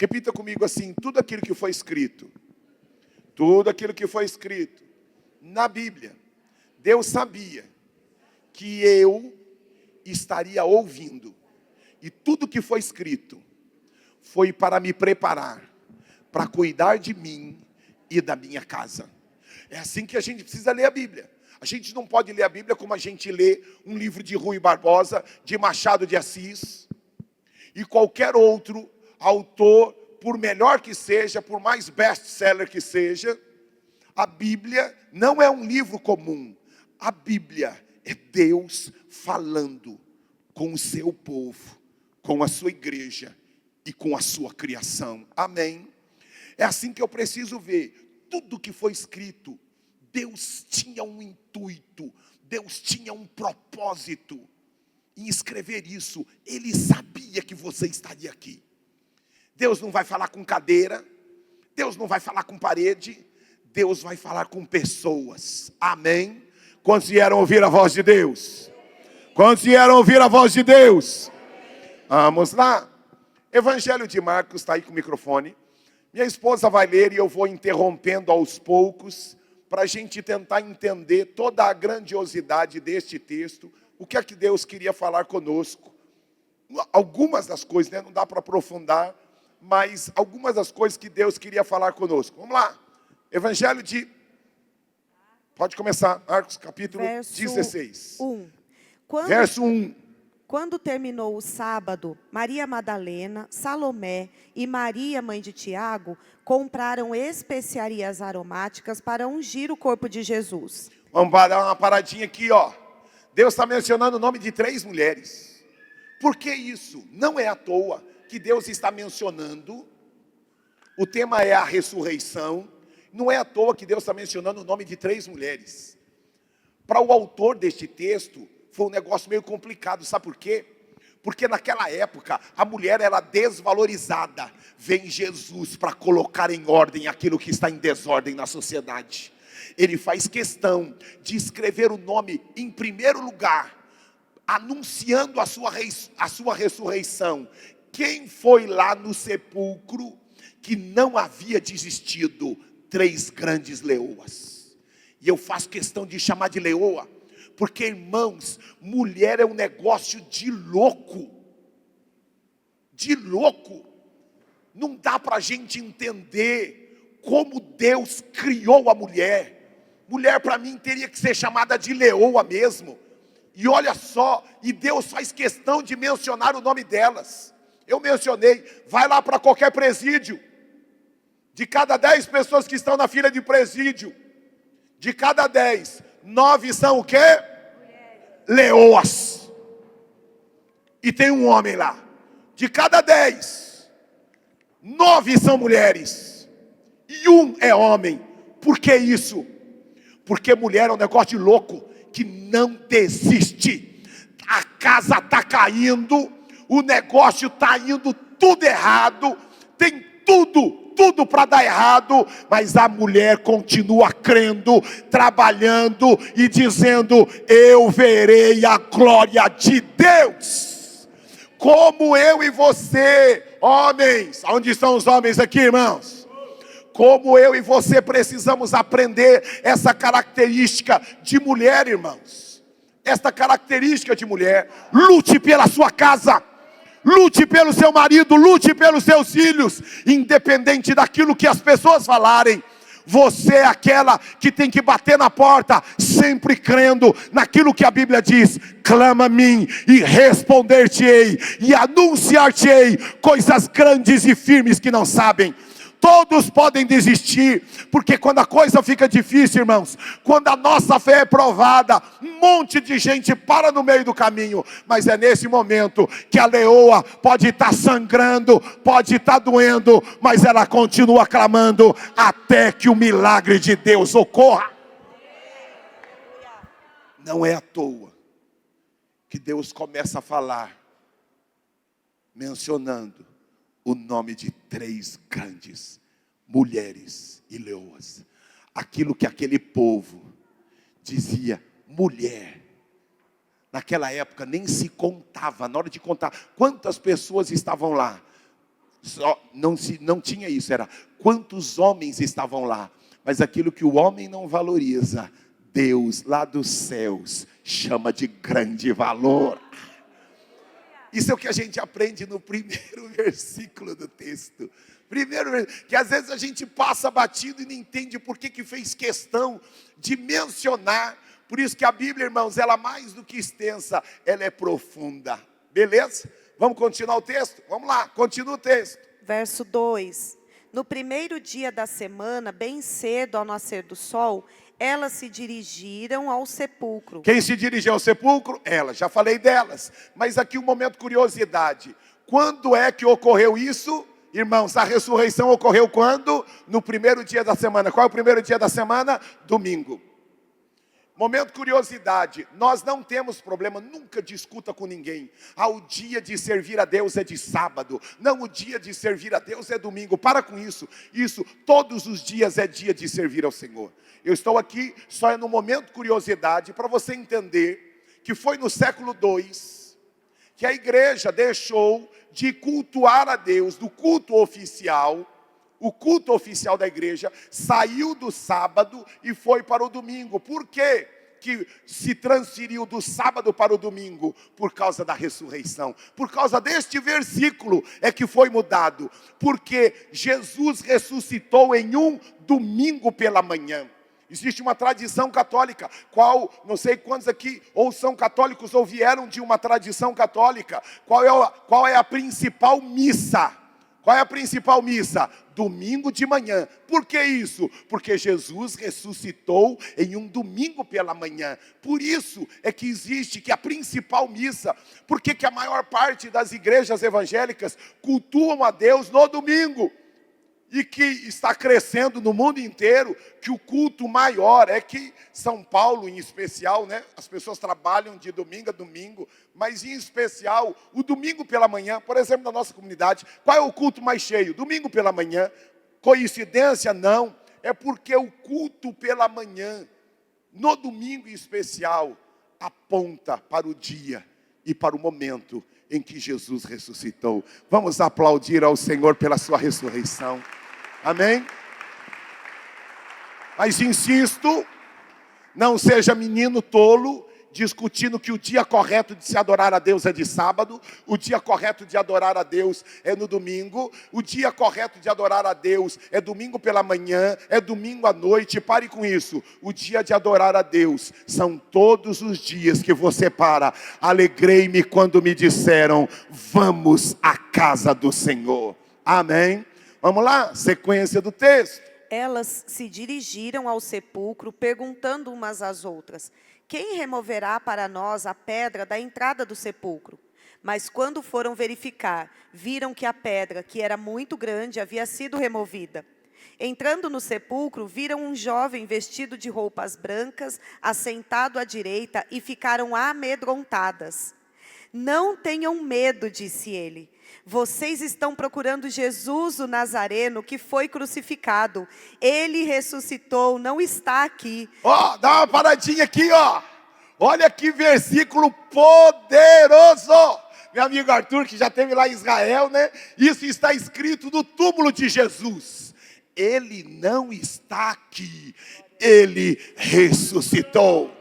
Repita comigo assim: tudo aquilo que foi escrito. Tudo aquilo que foi escrito na Bíblia, Deus sabia que eu estaria ouvindo. E tudo que foi escrito foi para me preparar, para cuidar de mim e da minha casa. É assim que a gente precisa ler a Bíblia. A gente não pode ler a Bíblia como a gente lê um livro de Rui Barbosa, de Machado de Assis, e qualquer outro autor, por melhor que seja, por mais best-seller que seja. A Bíblia não é um livro comum. A Bíblia é Deus falando com o seu povo, com a sua igreja e com a sua criação. Amém? É assim que eu preciso ver. Tudo que foi escrito, Deus tinha um intuito, Deus tinha um propósito em escrever isso. Ele sabia que você estaria aqui. Deus não vai falar com cadeira, Deus não vai falar com parede, Deus vai falar com pessoas. Amém? Quantos vieram ouvir a voz de Deus? Quantos vieram ouvir a voz de Deus? Vamos lá. Evangelho de Marcos, está aí com o microfone. Minha esposa vai ler e eu vou interrompendo aos poucos, para a gente tentar entender toda a grandiosidade deste texto. O que é que Deus queria falar conosco? Algumas das coisas, né? Não dá para aprofundar, mas algumas das coisas que Deus queria falar conosco. Vamos lá. Evangelho de... Pode começar, Marcos, capítulo 16. 1. Verso 1. Quando terminou o sábado, Maria Madalena, Salomé e Maria, mãe de Tiago, compraram especiarias aromáticas para ungir o corpo de Jesus. Vamos dar uma paradinha aqui, ó. Deus está mencionando o nome de 3 mulheres. Por que isso? Não é à toa que Deus está mencionando. O tema é a ressurreição. Não é à toa que Deus está mencionando o nome de 3 mulheres. Para o autor deste texto, foi um negócio meio complicado. Sabe por quê? Porque naquela época, a mulher era desvalorizada. Vem Jesus para colocar em ordem aquilo que está em desordem na sociedade. Ele faz questão de escrever o nome em primeiro lugar, anunciando a sua ressurreição. Quem foi lá no sepulcro que não havia desistido? 3 grandes leoas. E eu faço questão de chamar de leoa, porque, irmãos, mulher é um negócio de louco. De louco. Não dá para a gente entender como Deus criou a mulher. Mulher, para mim, teria que ser chamada de leoa mesmo. E olha só, e Deus faz questão de mencionar o nome delas. Eu mencionei, vai lá para qualquer presídio. De cada 10 pessoas que estão na fila de presídio, de cada 10, 9 são o quê? Leoas. E tem um homem lá. De cada 10, 9 são mulheres. E 1 é homem. Por que isso? Porque mulher é um negócio de louco que não desiste. A casa está caindo, o negócio está indo tudo errado, tem tudo para dar errado, mas a mulher continua crendo, trabalhando e dizendo: eu verei a glória de Deus. Como eu e você, homens, onde estão os homens aqui, irmãos? Como eu e você precisamos aprender essa característica de mulher, irmãos. Esta característica de mulher. Lute pela sua casa. Lute pelo seu marido, lute pelos seus filhos, independente daquilo que as pessoas falarem. Você é aquela que tem que bater na porta, sempre crendo naquilo que a Bíblia diz: clama a mim e responder-te-ei, e anunciar-te-ei coisas grandes e firmes que não sabem. Todos podem desistir, porque quando a coisa fica difícil, irmãos, quando a nossa fé é provada, um monte de gente para no meio do caminho. Mas é nesse momento que a leoa pode estar sangrando, pode estar doendo, mas ela continua clamando até que o milagre de Deus ocorra. Não é à toa que Deus começa a falar, mencionando o nome de 3 grandes mulheres e leoas. Aquilo que aquele povo dizia, mulher. Naquela época nem se contava, na hora de contar quantas pessoas estavam lá. não tinha isso, era quantos homens estavam lá. Mas aquilo que o homem não valoriza, Deus lá dos céus chama de grande valor. Isso é o que a gente aprende no primeiro versículo do texto. Que às vezes a gente passa batido e não entende por que fez questão de mencionar. Por isso que a Bíblia, irmãos, ela mais do que extensa, ela é profunda. Beleza? Vamos continuar o texto? Vamos lá, continua o texto. Verso 2. No primeiro dia da semana, bem cedo ao nascer do sol, elas se dirigiram ao sepulcro. Quem se dirigiu ao sepulcro? Elas, já falei delas. Mas aqui um momento de curiosidade. Quando é que ocorreu isso? Irmãos, a ressurreição ocorreu quando? No primeiro dia da semana. Qual é o primeiro dia da semana? Domingo. Momento de curiosidade, nós não temos problema, nunca discuta com ninguém. O dia de servir a Deus é de sábado. Não, o dia de servir a Deus é domingo. Para com isso. Isso, todos os dias é dia de servir ao Senhor. Eu estou aqui só no momento de curiosidade para você entender que foi no século II que a igreja deixou de cultuar a Deus, do culto oficial. O culto oficial da igreja saiu do sábado e foi para o domingo. Por quê que se transferiu do sábado para o domingo? Por causa da ressurreição. Por causa deste versículo é que foi mudado. Porque Jesus ressuscitou em um domingo pela manhã. Existe uma tradição católica, não sei quantos aqui ou são católicos ou vieram de uma tradição católica. Qual é a principal missa? Qual é a principal missa? Domingo de manhã. Por que isso? Porque Jesus ressuscitou em um domingo pela manhã. Por isso é que existe que a principal missa. Por que a maior parte das igrejas evangélicas cultuam a Deus no domingo? E que está crescendo no mundo inteiro, que o culto maior é que São Paulo em especial, né? As pessoas trabalham de domingo a domingo, mas em especial o domingo pela manhã, por exemplo, na nossa comunidade, qual é o culto mais cheio? Domingo pela manhã. Coincidência? Não. É porque o culto pela manhã, no domingo em especial, aponta para o dia e para o momento em que Jesus ressuscitou. Vamos aplaudir ao Senhor pela sua ressurreição. Amém? Mas insisto, não seja menino tolo, discutindo que o dia correto de se adorar a Deus é de sábado, o dia correto de adorar a Deus é no domingo, o dia correto de adorar a Deus é domingo pela manhã, é domingo à noite. Pare com isso. O dia de adorar a Deus são todos os dias que você para. Alegrei-me quando me disseram, vamos à casa do Senhor. Amém? Vamos lá, sequência do texto. Elas se dirigiram ao sepulcro, perguntando umas às outras, quem removerá para nós a pedra da entrada do sepulcro? Mas quando foram verificar, viram que a pedra, que era muito grande, havia sido removida. Entrando no sepulcro, viram um jovem vestido de roupas brancas, assentado à direita, e ficaram amedrontadas. Não tenham medo, disse ele. Vocês estão procurando Jesus, o Nazareno, que foi crucificado. Ele ressuscitou, não está aqui. Dá uma paradinha aqui, Olha que versículo poderoso. Meu amigo Arthur, que já esteve lá em Israel, né? Isso está escrito no túmulo de Jesus. Ele não está aqui. Ele ressuscitou.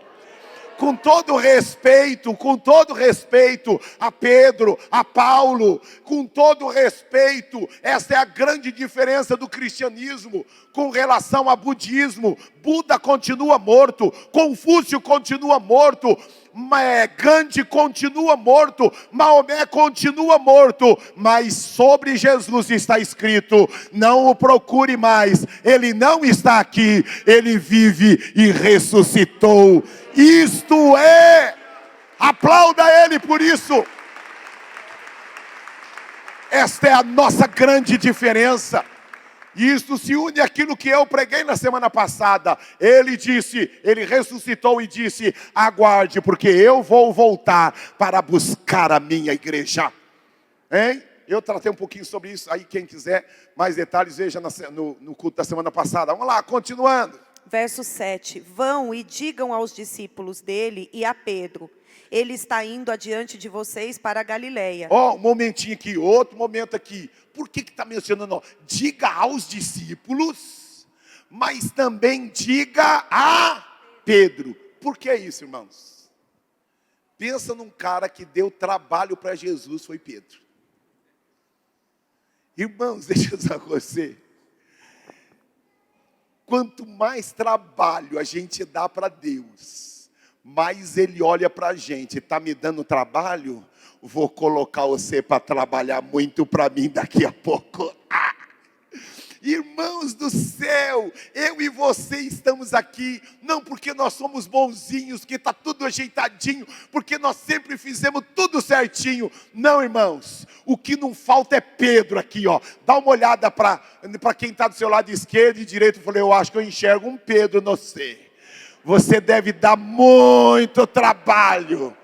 Com todo respeito a Pedro, a Paulo, com todo respeito, essa é a grande diferença do cristianismo com relação ao budismo. Buda continua morto, Confúcio continua morto, Gandhi continua morto, Maomé continua morto, mas sobre Jesus está escrito, não o procure mais, ele não está aqui, ele vive e ressuscitou. Isto é, aplauda ele por isso. Esta é a nossa grande diferença. E isso se une àquilo que eu preguei na semana passada. Ele ressuscitou e disse, aguarde, porque eu vou voltar para buscar a minha igreja. Hein? Eu tratei um pouquinho sobre isso, aí quem quiser mais detalhes, veja no culto da semana passada. Vamos lá, continuando. Verso 7. Vão e digam aos discípulos dele e a Pedro, Ele está indo adiante de vocês para a Galileia. Ó, um momentinho aqui, outro momento aqui. Por que está mencionando? Ó? Diga aos discípulos, mas também diga a Pedro. Por que isso, irmãos? Pensa num cara que deu trabalho para Jesus, foi Pedro. Irmãos, deixa eu dizer com você. Quanto mais trabalho a gente dá para Deus, mais Ele olha para a gente. Está me dando trabalho? Vou colocar você para trabalhar muito para mim daqui a pouco. Irmãos do céu, eu e você estamos aqui, não porque nós somos bonzinhos, que está tudo ajeitadinho, porque nós sempre fizemos tudo certinho. Não, irmãos, o que não falta é Pedro aqui, ó. Dá uma olhada para quem está do seu lado esquerdo e direito. Eu falei, eu acho que eu enxergo um Pedro no você. Você deve dar muito trabalho,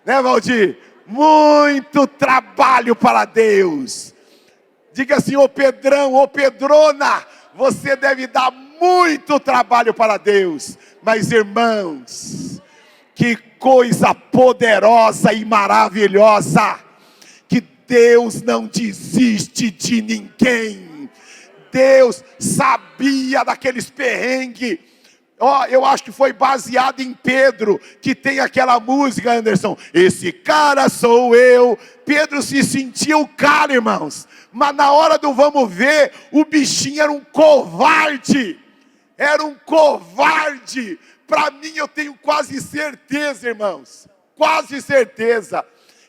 né, Valdir? Muito trabalho para Deus. Diga assim, ô Pedrão, ô Pedrona, você deve dar muito trabalho para Deus. Mas irmãos, que coisa poderosa e maravilhosa, que Deus não desiste de ninguém. Deus sabia daqueles perrengues. Ó, eu acho que foi baseado em Pedro, que tem aquela música, Anderson, esse cara sou eu. Pedro se sentia o cara, irmãos, mas na hora do vamos ver, o bichinho era um covarde, para mim eu tenho quase certeza, irmãos, quase certeza,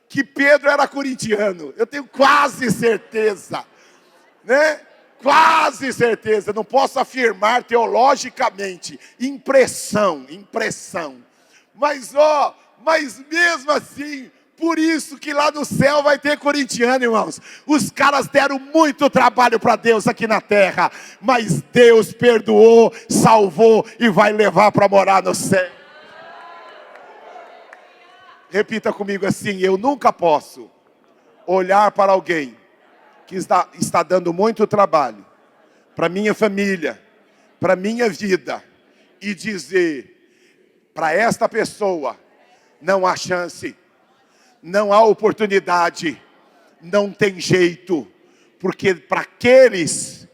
que Pedro era corintiano, eu tenho quase certeza, né? Quase certeza, não posso afirmar teologicamente, impressão, mas mesmo assim, por isso que lá no céu vai ter corintiano, irmãos. Os caras deram muito trabalho para Deus aqui na terra, mas Deus perdoou, salvou e vai levar para morar no céu. Repita comigo assim, eu nunca posso olhar para alguém que está dando muito trabalho para minha família, para minha vida, e dizer para esta pessoa, não há chance, não há oportunidade, não tem jeito, porque para aqueles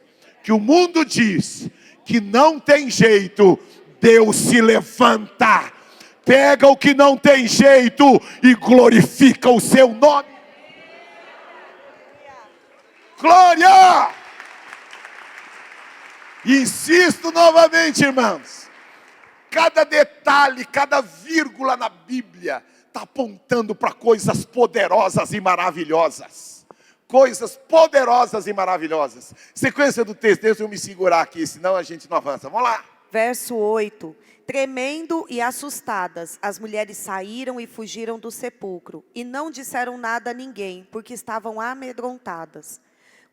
que o mundo diz que não tem jeito, Deus se levanta, pega o que não tem jeito e glorifica o seu nome. Glória! Insisto novamente, irmãos. Cada detalhe, cada vírgula na Bíblia está apontando para coisas poderosas e maravilhosas. Coisas poderosas e maravilhosas. Sequência do texto, deixa eu me segurar aqui, senão a gente não avança. Vamos lá. Verso 8. Tremendo e assustadas, as mulheres saíram e fugiram do sepulcro, e não disseram nada a ninguém, porque estavam amedrontadas.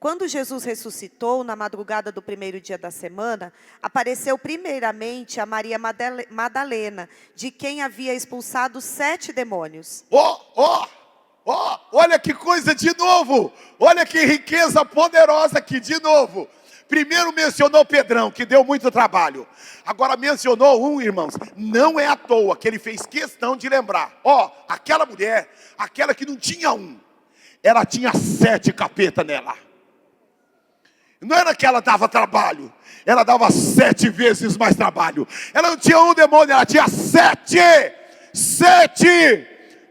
Quando Jesus ressuscitou, na madrugada do primeiro dia da semana, apareceu primeiramente a Maria Madalena, de quem havia expulsado 7 demônios. Olha que coisa de novo, olha que riqueza poderosa aqui de novo. Primeiro mencionou Pedrão, que deu muito trabalho. Agora mencionou irmãos, não é à toa que ele fez questão de lembrar. Aquela mulher, aquela que não tinha ela tinha 7 capeta nela. Não era que ela dava trabalho, ela dava 7 vezes mais trabalho. Ela não tinha um demônio, ela tinha 7.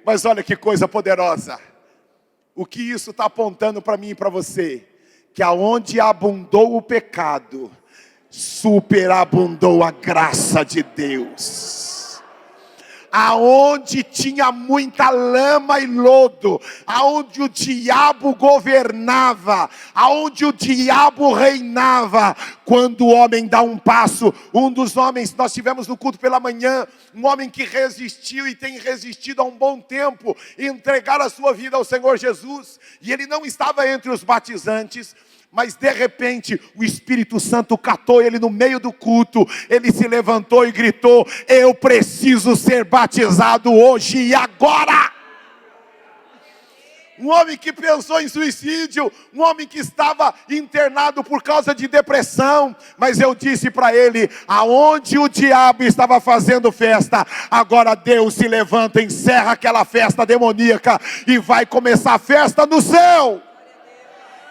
Mas olha que coisa poderosa. O que isso está apontando para mim e para você? Que aonde abundou o pecado, superabundou a graça de Deus. Aonde tinha muita lama e lodo, aonde o diabo governava, aonde o diabo reinava, quando o homem dá um passo, um dos homens, nós tivemos no culto pela manhã, um homem que resistiu e tem resistido há um bom tempo, entregar a sua vida ao Senhor Jesus, e ele não estava entre os batizantes, mas de repente o Espírito Santo catou ele no meio do culto, ele se levantou e gritou: eu preciso ser batizado hoje e agora. Um homem que pensou em suicídio, um homem que estava internado por causa de depressão. Mas eu disse para ele, aonde o diabo estava fazendo festa, agora Deus se levanta, encerra aquela festa demoníaca e vai começar a festa no céu.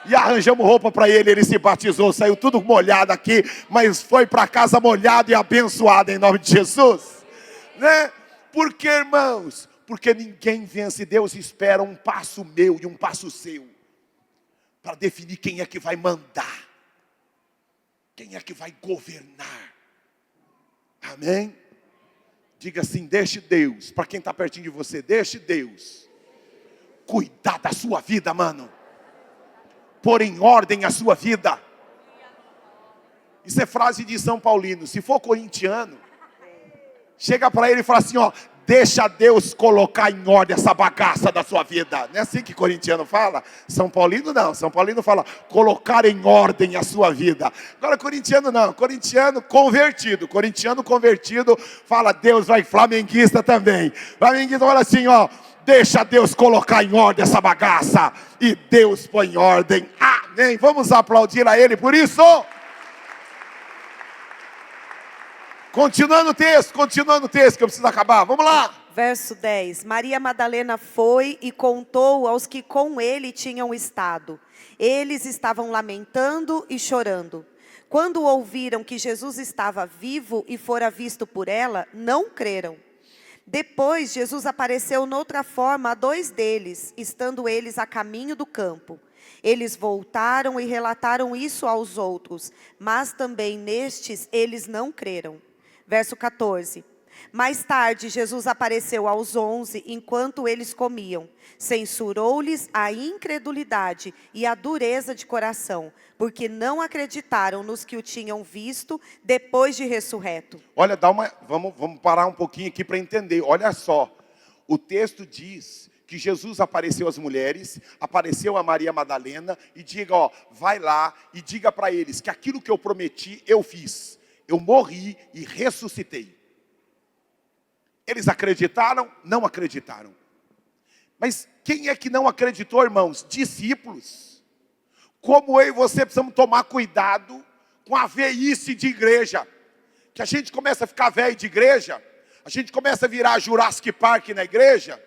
E arranjamos roupa para ele, ele se batizou, saiu tudo molhado aqui, mas foi para casa molhado e abençoado em nome de Jesus. Né? Porque, irmãos, porque ninguém vence, Deus espera um passo meu e um passo seu, para definir quem é que vai mandar, quem é que vai governar. Amém? Diga assim, deixe Deus, para quem está pertinho de você, deixe Deus cuidar da sua vida, mano. Pôr em ordem a sua vida. Isso é frase de São Paulino. Se for corintiano, chega para ele e fala assim, ó, deixa Deus colocar em ordem essa bagaça da sua vida. Não é assim que corintiano fala? São Paulino não. São Paulino fala, colocar em ordem a sua vida. Agora corintiano não. Corintiano convertido fala, Deus vai, flamenguista também. Flamenguista fala assim, ó, deixa Deus colocar em ordem essa bagaça. E Deus põe em ordem. Amém. Vamos aplaudir a Ele por isso. Continuando o texto, que eu preciso acabar. Vamos lá. Verso 10. Maria Madalena foi e contou aos que com ele tinham estado. Eles estavam lamentando e chorando. Quando ouviram que Jesus estava vivo e fora visto por ela, não creram. Depois, Jesus apareceu noutra forma a 2 deles, estando eles a caminho do campo. Eles voltaram e relataram isso aos outros, mas também nestes eles não creram. Verso 14. Mais tarde, Jesus apareceu aos 11, enquanto eles comiam. Censurou-lhes a incredulidade e a dureza de coração, porque não acreditaram nos que o tinham visto depois de ressurreto. Olha, vamos parar um pouquinho aqui para entender. Olha só, o texto diz que Jesus apareceu às mulheres, apareceu a Maria Madalena, e diga, ó, vai lá e diga para eles que aquilo que eu prometi, eu fiz. Eu morri e ressuscitei. Eles acreditaram? Não acreditaram. Mas quem é que não acreditou, irmãos? Discípulos. Como eu e você precisamos tomar cuidado com a velhice de igreja. Que a gente começa a ficar velho de igreja, a gente começa a virar Jurassic Park na igreja,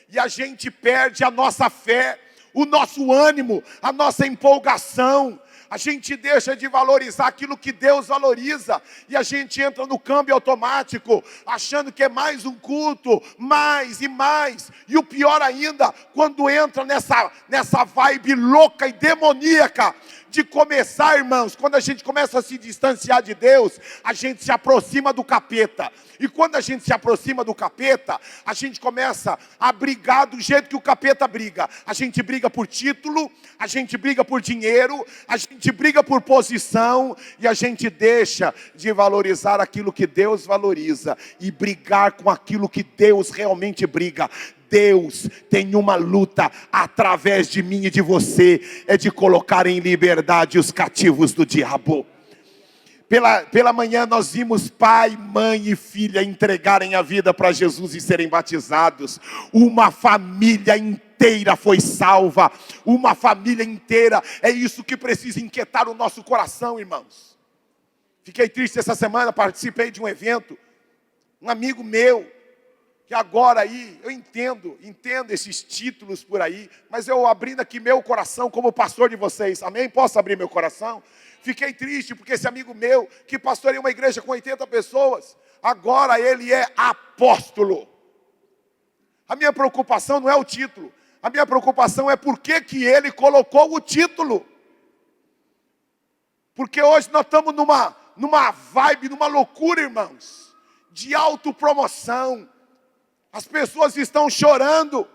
e a gente perde a nossa fé, o nosso ânimo, a nossa empolgação. A gente deixa de valorizar aquilo que Deus valoriza. E a gente entra no câmbio automático, achando que é mais um culto, mais e mais. E o pior ainda, quando entra nessa vibe louca e demoníaca, de começar, irmãos, quando a gente começa a se distanciar de Deus, a gente se aproxima do capeta. E quando a gente se aproxima do capeta, a gente começa a brigar do jeito que o capeta briga. A gente briga por título, a gente briga por dinheiro, a gente briga por posição, e a gente deixa de valorizar aquilo que Deus valoriza e brigar com aquilo que Deus realmente briga. Deus tem uma luta através de mim e de você, é de colocar em liberdade os cativos do diabo. Pela manhã nós vimos pai, mãe e filha entregarem a vida para Jesus e serem batizados. Uma família inteira foi salva. Uma família inteira. É isso que precisa inquietar o nosso coração, irmãos. Fiquei triste essa semana, participei de um evento. Um amigo meu, que agora aí, eu entendo esses títulos por aí, mas eu abrindo aqui meu coração como pastor de vocês, amém? Posso abrir meu coração? Fiquei triste porque esse amigo meu, que pastoreia uma igreja com 80 pessoas, agora ele é apóstolo. A minha preocupação não é o título, a minha preocupação é por que ele colocou o título. Porque hoje nós estamos numa vibe, numa loucura, irmãos, de autopromoção. As pessoas estão chorando,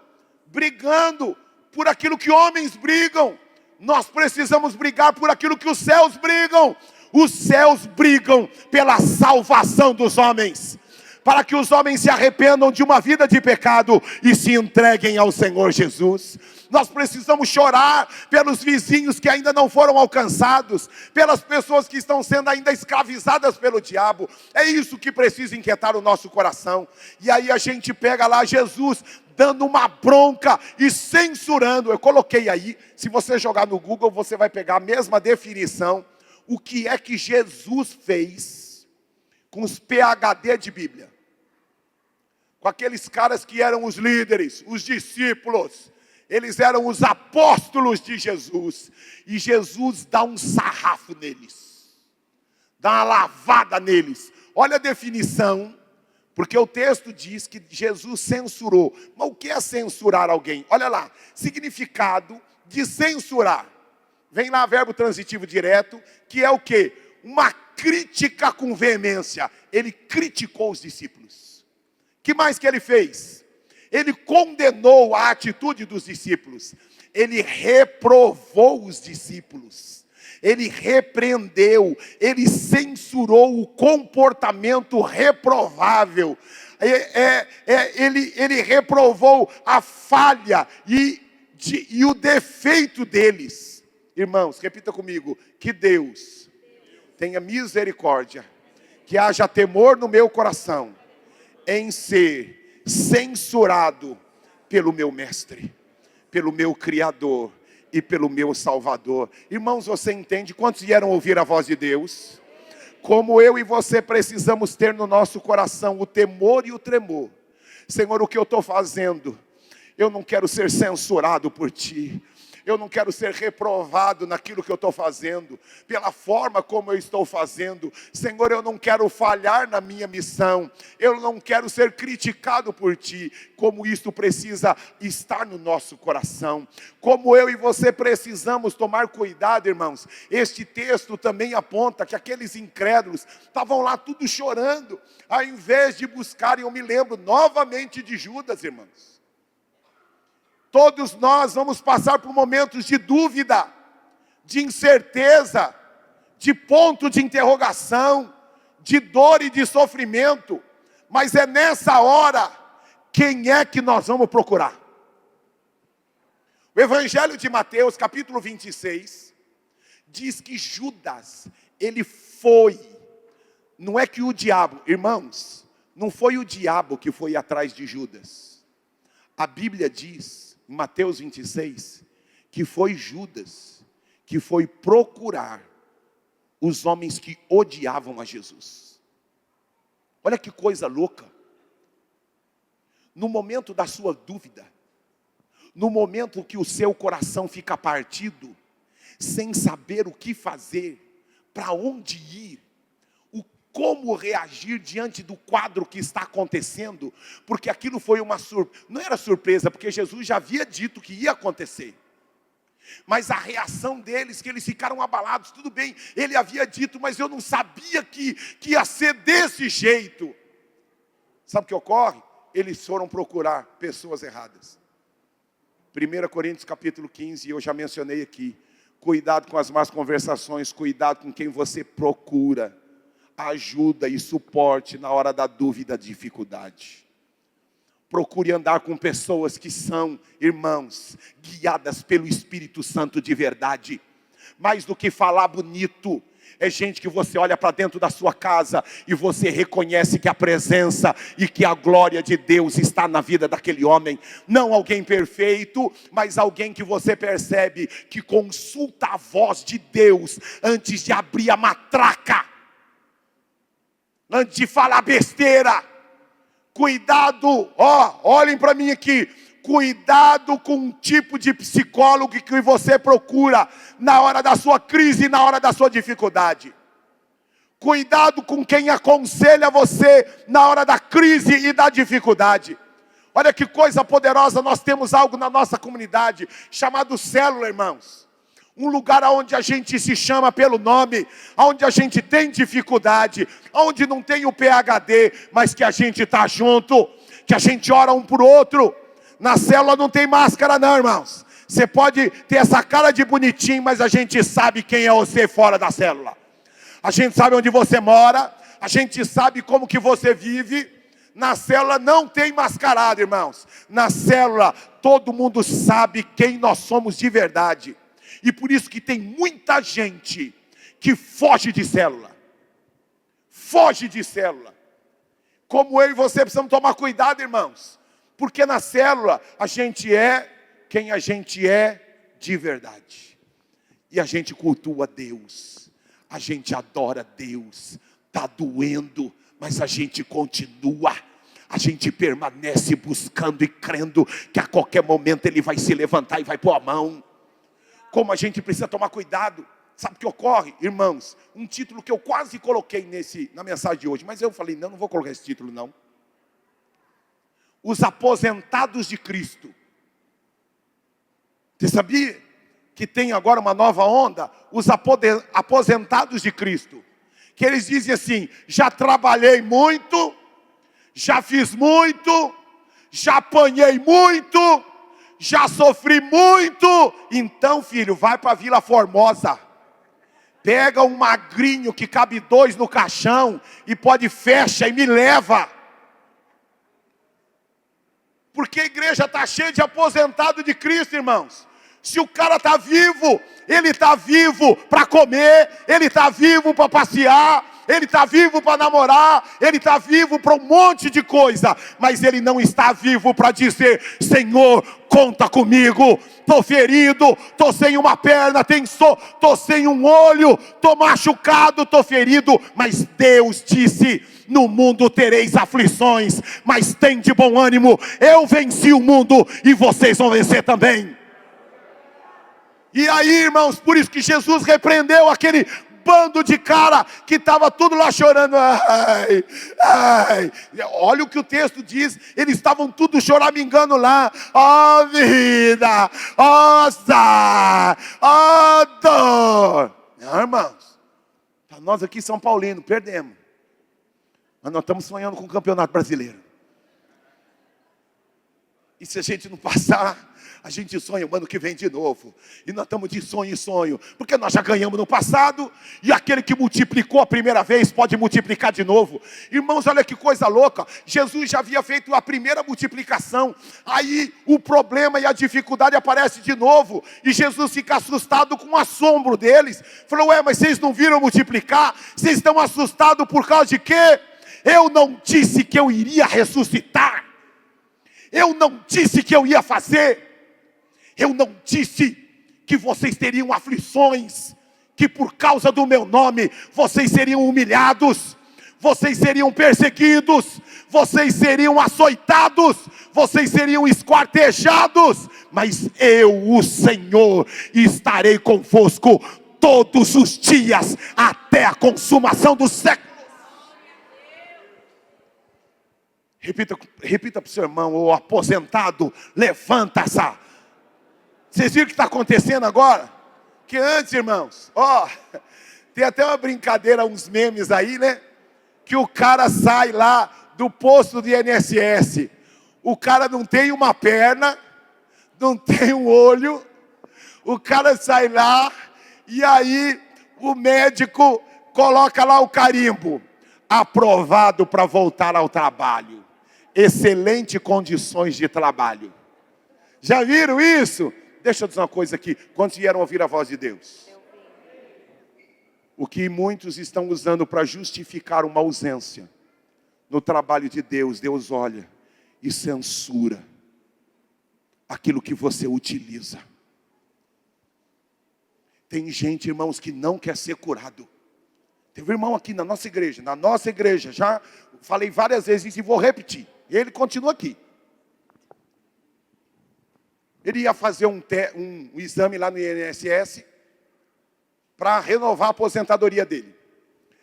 brigando por aquilo que homens brigam. Nós precisamos brigar por aquilo que os céus brigam. Os céus brigam pela salvação dos homens, para que os homens se arrependam de uma vida de pecado e se entreguem ao Senhor Jesus. Nós precisamos chorar pelos vizinhos que ainda não foram alcançados, pelas pessoas que estão sendo ainda escravizadas pelo diabo. É isso que precisa inquietar o nosso coração. E aí a gente pega lá Jesus dando uma bronca e censurando. Eu coloquei aí, se você jogar no Google, você vai pegar a mesma definição. O que é que Jesus fez com os PhD de Bíblia? Com aqueles caras que eram os líderes, os discípulos. Eles eram os apóstolos de Jesus. E Jesus dá um sarrafo neles. Dá uma lavada neles. Olha a definição. Porque o texto diz que Jesus censurou. Mas o que é censurar alguém? Olha lá. Significado de censurar. Vem lá verbo transitivo direto. Que é o quê? Uma crítica com veemência. Ele criticou os discípulos. Que mais que ele fez? Ele condenou a atitude dos discípulos. Ele reprovou os discípulos. Ele repreendeu. Ele censurou o comportamento reprovável. Ele reprovou a falha e o defeito deles. Irmãos, repita comigo. Que Deus tenha misericórdia. Que haja temor no meu coração em ser censurado pelo meu mestre, pelo meu Criador e pelo meu Salvador. Irmãos, você entende? Quantos vieram ouvir a voz de Deus? Como eu e você precisamos ter no nosso coração o temor e o tremor. Senhor, o que eu estou fazendo? Eu não quero ser censurado por Ti. Eu não quero ser reprovado naquilo que eu estou fazendo, pela forma como eu estou fazendo. Senhor, eu não quero falhar na minha missão. Eu não quero ser criticado por Ti. Como isso precisa estar no nosso coração. Como eu e você precisamos tomar cuidado, irmãos. Este texto também aponta que aqueles incrédulos estavam lá tudo chorando, ao invés de buscarem. Eu me lembro novamente de Judas, irmãos. Todos nós vamos passar por momentos de dúvida, de incerteza, de ponto de interrogação, de dor e de sofrimento. Mas é nessa hora, quem é que nós vamos procurar? O Evangelho de Mateus, capítulo 26, diz que Judas, ele foi. Não é que o diabo, irmãos, não foi o diabo que foi atrás de Judas. A Bíblia diz, em Mateus 26, que foi Judas que foi procurar os homens que odiavam a Jesus. Olha que coisa louca. No momento da sua dúvida, no momento que o seu coração fica partido, sem saber o que fazer, para onde ir, como reagir diante do quadro que está acontecendo, porque aquilo foi uma surpresa. Não era surpresa, porque Jesus já havia dito que ia acontecer. Mas a reação deles, que eles ficaram abalados. Tudo bem, ele havia dito, mas eu não sabia que ia ser desse jeito. Sabe o que ocorre? Eles foram procurar pessoas erradas. 1 Coríntios capítulo 15, eu já mencionei aqui. Cuidado com as más conversações, cuidado com quem você procura ajuda e suporte na hora da dúvida, da dificuldade. Procure andar com pessoas que são, irmãos, guiadas pelo Espírito Santo de verdade. Mais do que falar bonito, é gente que você olha para dentro da sua casa e você reconhece que a presença e que a glória de Deus está na vida daquele homem. Não alguém perfeito, mas alguém que você percebe que consulta a voz de Deus antes de abrir a matraca. Antes de falar besteira, cuidado, olhem para mim aqui, cuidado com o tipo de psicólogo que você procura na hora da sua crise, na hora da sua dificuldade. Cuidado com quem aconselha você na hora da crise e da dificuldade. Olha que coisa poderosa, nós temos algo na nossa comunidade chamado célula, irmãos. Um lugar onde a gente se chama pelo nome, onde a gente tem dificuldade, onde não tem o PhD, mas que a gente está junto, que a gente ora um por outro. Na célula não tem máscara não, irmãos. Você pode ter essa cara de bonitinho, mas a gente sabe quem é você fora da célula. A gente sabe onde você mora, a gente sabe como que você vive, Na célula não tem mascarada, irmãos. Na célula todo mundo sabe quem nós somos de verdade. E por isso que tem muita gente que foge de célula. Foge de célula. Como eu e você precisamos tomar cuidado, irmãos. Porque na célula a gente é quem a gente é de verdade. E a gente cultua Deus. A gente adora Deus. Está doendo, mas a gente continua. A gente permanece buscando e crendo que a qualquer momento Ele vai se levantar e vai pôr a mão. Como a gente precisa tomar cuidado. Sabe o que ocorre, irmãos? Um título que eu quase coloquei na mensagem de hoje, mas eu falei, não vou colocar esse título não. Os aposentados de Cristo. Você sabia que tem agora uma nova onda? Os aposentados de Cristo. Que eles dizem assim, já trabalhei muito, já fiz muito, já apanhei muito, já sofri muito. Então, filho, vai para Vila Formosa. Pega um magrinho que cabe 2 no caixão e pode fecha e me leva. Porque a igreja está cheia de aposentado de Cristo, irmãos. Se o cara está vivo, ele está vivo para comer, ele está vivo para passear, ele está vivo para namorar, ele está vivo para um monte de coisa, mas ele não está vivo para dizer, Senhor, conta comigo, estou ferido, estou sem uma perna, estou sem um olho, estou machucado, estou ferido, mas Deus disse, no mundo tereis aflições, mas tem de bom ânimo, eu venci o mundo e vocês vão vencer também. E aí, irmãos, por isso que Jesus repreendeu aquele bando de cara que estava tudo lá chorando. Ai, ai. Olha o que o texto diz, eles estavam tudo choramingando lá. Ó vida, ó azar, ó dor. Não, irmãos, para nós aqui São Paulino, perdemos. Mas nós estamos sonhando com o Campeonato Brasileiro. E se a gente não passar, a gente sonha o ano que vem de novo. E nós estamos de sonho em sonho. Porque nós já ganhamos no passado. E aquele que multiplicou a primeira vez pode multiplicar de novo. Irmãos, olha que coisa louca. Jesus já havia feito a primeira multiplicação. Aí o problema e a dificuldade aparece de novo. E Jesus fica assustado com o assombro deles. Falou, mas vocês não viram multiplicar? Vocês estão assustados por causa de quê? Eu não disse que eu iria ressuscitar. Eu não disse que eu ia fazer. Eu não disse que vocês teriam aflições, que por causa do meu nome vocês seriam humilhados, vocês seriam perseguidos, vocês seriam açoitados, vocês seriam esquartejados. Mas eu, o Senhor, estarei convosco todos os dias até a consumação dos séculos. Repita para o seu irmão, o aposentado, levanta-se. Vocês viram o que está acontecendo agora? Que antes, irmãos, tem até uma brincadeira, uns memes aí, né? Que o cara sai lá do posto do INSS. O cara não tem uma perna, não tem um olho. O cara sai lá e aí o médico coloca lá o carimbo. Aprovado para voltar ao trabalho. Excelentes condições de trabalho. Já viram isso? Deixa eu dizer uma coisa aqui. Quantos vieram ouvir a voz de Deus? O que muitos estão usando para justificar uma ausência no trabalho de Deus, Deus olha e censura aquilo que você utiliza. Tem gente, irmãos, que não quer ser curado. Teve um irmão aqui na nossa igreja, já falei várias vezes isso e vou repetir. E ele continua aqui. Ele ia fazer um exame lá no INSS para renovar a aposentadoria dele.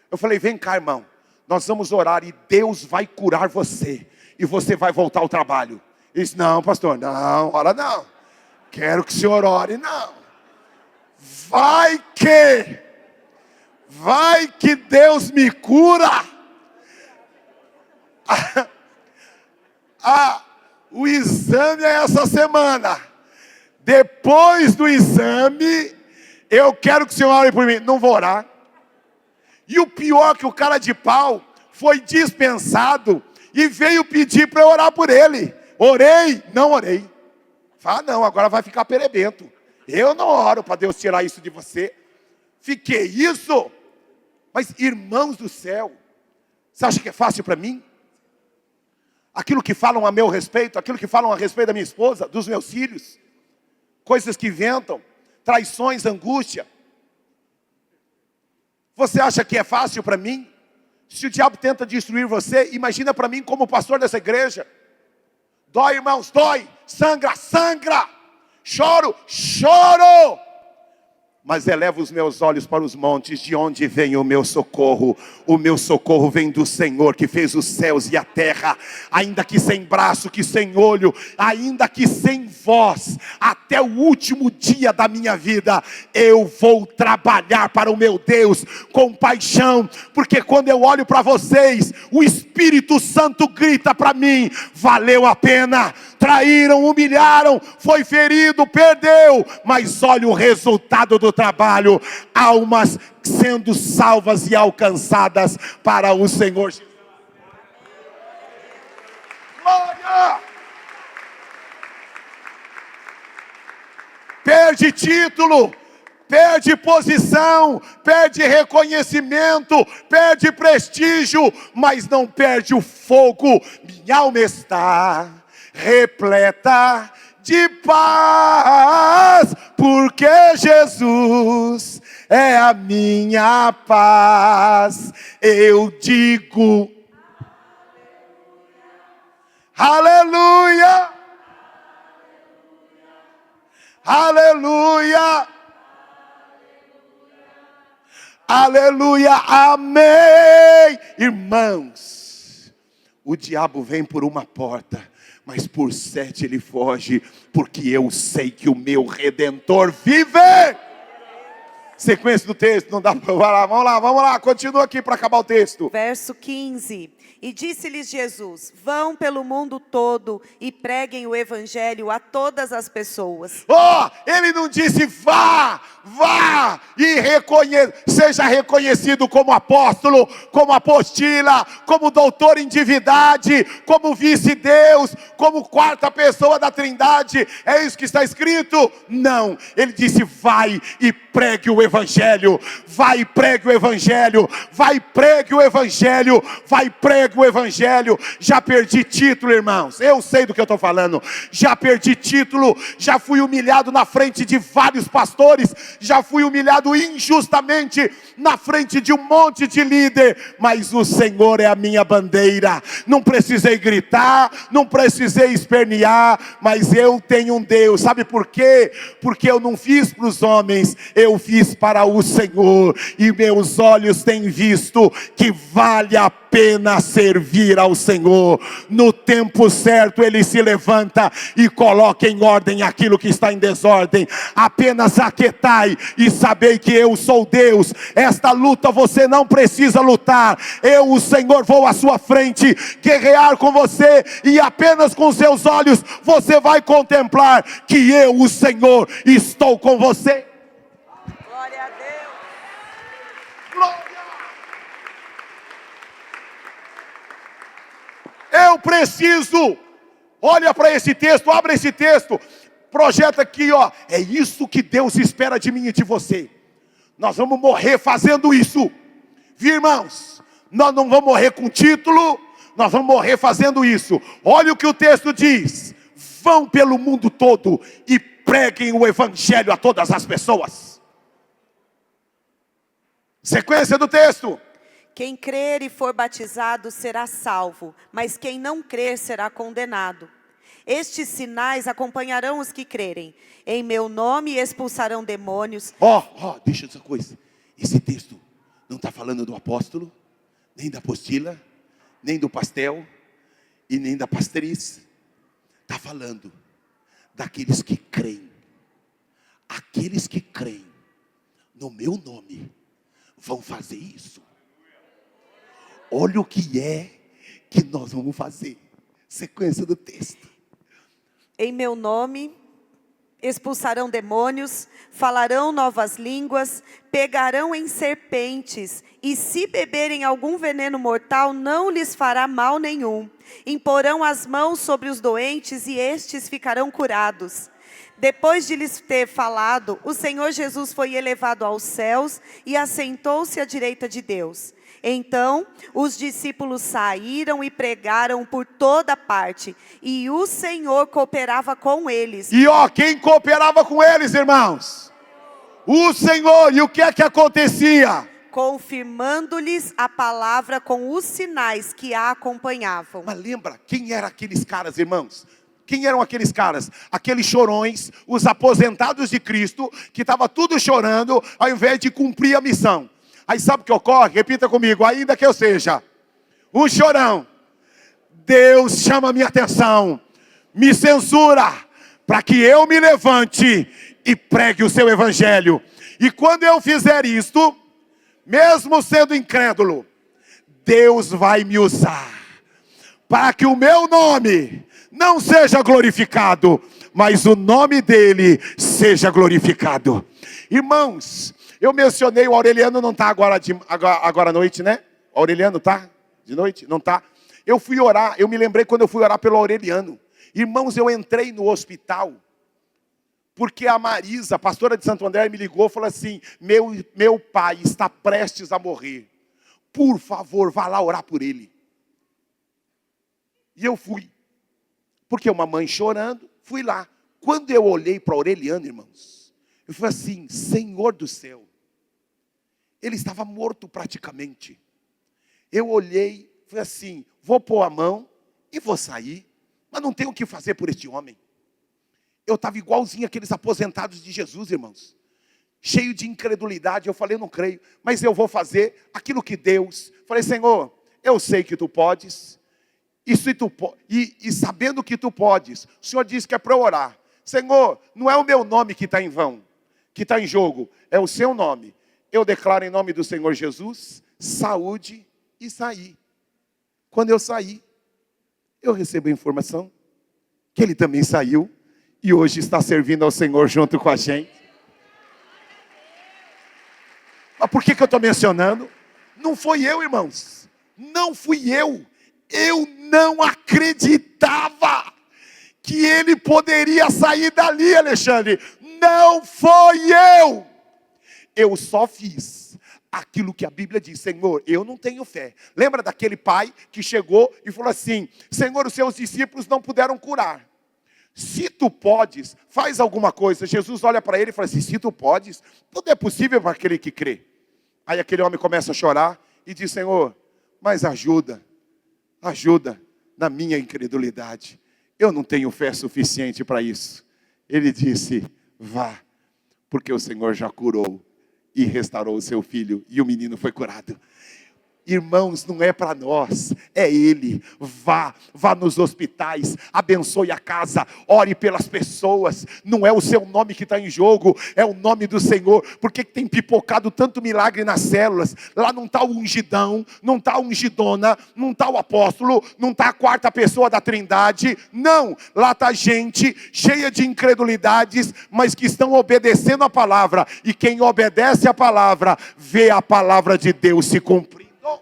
Eu falei, vem cá, irmão, nós vamos orar e Deus vai curar você. E você vai voltar ao trabalho. Ele disse, não, pastor, não, ora não. Quero que o senhor ore, não. Vai que Deus me cura. O exame é essa semana. Depois do exame, eu quero que o senhor ore por mim. Não vou orar. E o pior é que o cara de pau foi dispensado. e veio pedir para eu orar por ele. Orei? Não orei. Fala, não, agora vai ficar perebento. Eu não oro para Deus tirar isso de você. Fiquei isso. Mas irmãos do céu, você acha que é fácil para mim? Aquilo que falam a meu respeito, aquilo que falam a respeito da minha esposa, dos meus filhos, coisas que inventam, traições, angústia. Você acha que é fácil para mim? Se o diabo tenta destruir você, imagina para mim como pastor dessa igreja. Dói, irmãos, dói. Sangra, sangra. Choro, choro. Mas elevo os meus olhos para os montes, de onde vem o meu socorro? O meu socorro vem do Senhor, que fez os céus e a terra. Ainda que sem braço, que sem olho, ainda que sem voz, até o último dia da minha vida, eu vou trabalhar para o meu Deus com paixão. Porque quando eu olho para vocês, o Espírito Santo grita para mim: valeu a pena. Traíram, humilharam, foi ferido, perdeu, mas olha o resultado do trabalho: almas sendo salvas e alcançadas para o Senhor Jesus. Glória! Perde título, perde posição, perde reconhecimento, perde prestígio, mas não perde o fogo. Minha alma está repleta de paz, porque Jesus é a minha paz. Eu digo aleluia, aleluia, aleluia, amém. Irmãos, o diabo vem por uma porta, mas por 7 ele foge, porque eu sei que o meu Redentor vive. Sequência do texto, não dá para falar. Vamos lá, continua aqui para acabar o texto. Verso 15. E disse-lhes Jesus: vão pelo mundo todo e preguem o evangelho a todas as pessoas. Ele não disse vá e seja reconhecido como apóstolo, como apostila, como doutor em divindade, como vice-deus, como quarta pessoa da Trindade. É isso que está escrito? Não, ele disse vai e pregue o evangelho, vai e pregue o evangelho, vai e pregue o evangelho, vai e pregue o evangelho. Já perdi título, irmãos, eu sei do que eu estou falando. Já perdi título, já fui humilhado na frente de vários pastores, já fui humilhado injustamente na frente de um monte de líder, mas o Senhor é a minha bandeira. Não precisei gritar, não precisei espernear, mas eu tenho um Deus. Sabe por quê? Porque eu não fiz para os homens, eu fiz para o Senhor, e meus olhos têm visto que vale a pena servir ao Senhor. No tempo certo ele se levanta e coloca em ordem aquilo que está em desordem. Apenas aquietai e sabei que eu sou Deus. Esta luta você não precisa lutar, eu, o Senhor, vou à sua frente guerrear com você, e apenas com seus olhos você vai contemplar que eu, o Senhor, estou com você. Glória a Deus. Glória! Eu preciso, olha para esse texto, abre esse texto, projeta aqui, é isso que Deus espera de mim e de você. Nós vamos morrer fazendo isso, viu, irmãos? Nós não vamos morrer com título, nós vamos morrer fazendo isso. Olha o que o texto diz: vão pelo mundo todo e preguem o evangelho a todas as pessoas. Sequência do texto: quem crer e for batizado será salvo, mas quem não crer será condenado. Estes sinais acompanharão os que crerem. Em meu nome expulsarão demônios. Deixa essa coisa. Esse texto não está falando do apóstolo, nem da apostila, nem do pastel e nem da pasteriz. Está falando daqueles que creem. Aqueles que creem no meu nome vão fazer isso. Olha o que é que nós vamos fazer. Sequência do texto. Em meu nome expulsarão demônios, falarão novas línguas, pegarão em serpentes, e se beberem algum veneno mortal, não lhes fará mal nenhum. Imporão as mãos sobre os doentes e estes ficarão curados. Depois de lhes ter falado, o Senhor Jesus foi elevado aos céus e assentou-se à direita de Deus. Então, os discípulos saíram e pregaram por toda parte, e o Senhor cooperava com eles. E quem cooperava com eles, irmãos? O Senhor. E o que é que acontecia? Confirmando-lhes a palavra com os sinais que a acompanhavam. Mas lembra, quem eram aqueles caras, irmãos? Quem eram aqueles caras? Aqueles chorões, os aposentados de Cristo, que estavam tudo chorando, ao invés de cumprir a missão. Aí sabe o que ocorre? Repita comigo: ainda que eu seja um chorão, Deus chama a minha atenção, me censura, para que eu me levante e pregue o seu evangelho. E quando eu fizer isto, mesmo sendo incrédulo, Deus vai me usar, para que o meu nome não seja glorificado, mas o nome dele seja glorificado. Irmãos, eu mencionei, o Aureliano não está agora à noite, né? O Aureliano está de noite? Não está. Eu fui orar, eu me lembrei quando eu fui orar pelo Aureliano. Irmãos, eu entrei no hospital, porque a Marisa, a pastora de Santo André, me ligou e falou assim: meu pai está prestes a morrer. Por favor, vá lá orar por ele. E eu fui. Porque uma mãe chorando, fui lá. Quando eu olhei para Aureliano, irmãos, eu falei assim: Senhor do céu. Ele estava morto praticamente. Eu olhei, falei assim: vou pôr a mão e vou sair, mas não tenho o que fazer por este homem. Eu estava igualzinho aqueles aposentados de Jesus, irmãos, cheio de incredulidade. Eu falei: eu não creio, mas eu vou fazer aquilo que Deus. Falei: Senhor, eu sei que tu podes, e sabendo que tu podes, o Senhor disse que é para eu orar. Senhor, não é o meu nome que está em vão, que está em jogo, é o seu nome. Eu declaro em nome do Senhor Jesus saúde e saí. Quando eu saí, eu recebo a informação que ele também saiu e hoje está servindo ao Senhor junto com a gente. Mas por que eu estou mencionando? Não foi eu, irmãos. Não fui eu. Eu não acreditava que ele poderia sair dali, Alexandre. Não foi eu. Eu só fiz aquilo que a Bíblia diz. Senhor, eu não tenho fé. Lembra daquele pai que chegou e falou assim: Senhor, os seus discípulos não puderam curar. Se tu podes, faz alguma coisa. Jesus olha para ele e fala assim: se tu podes, tudo é possível para aquele que crê. Aí aquele homem começa a chorar e diz: Senhor, mas ajuda na minha incredulidade. Eu não tenho fé suficiente para isso. Ele disse: vá, porque o Senhor já curou e restaurou o seu filho, e o menino foi curado. Irmãos, não é para nós, é Ele. Vá nos hospitais, abençoe a casa, ore pelas pessoas. Não é o seu nome que está em jogo, é o nome do Senhor. Por que tem pipocado tanto milagre nas células? Lá não está o ungidão, não está a ungidona, não está o apóstolo, não está a quarta pessoa da trindade. Não, lá está gente cheia de incredulidades, mas que estão obedecendo a palavra. E quem obedece a palavra, vê a palavra de Deus se cumprir.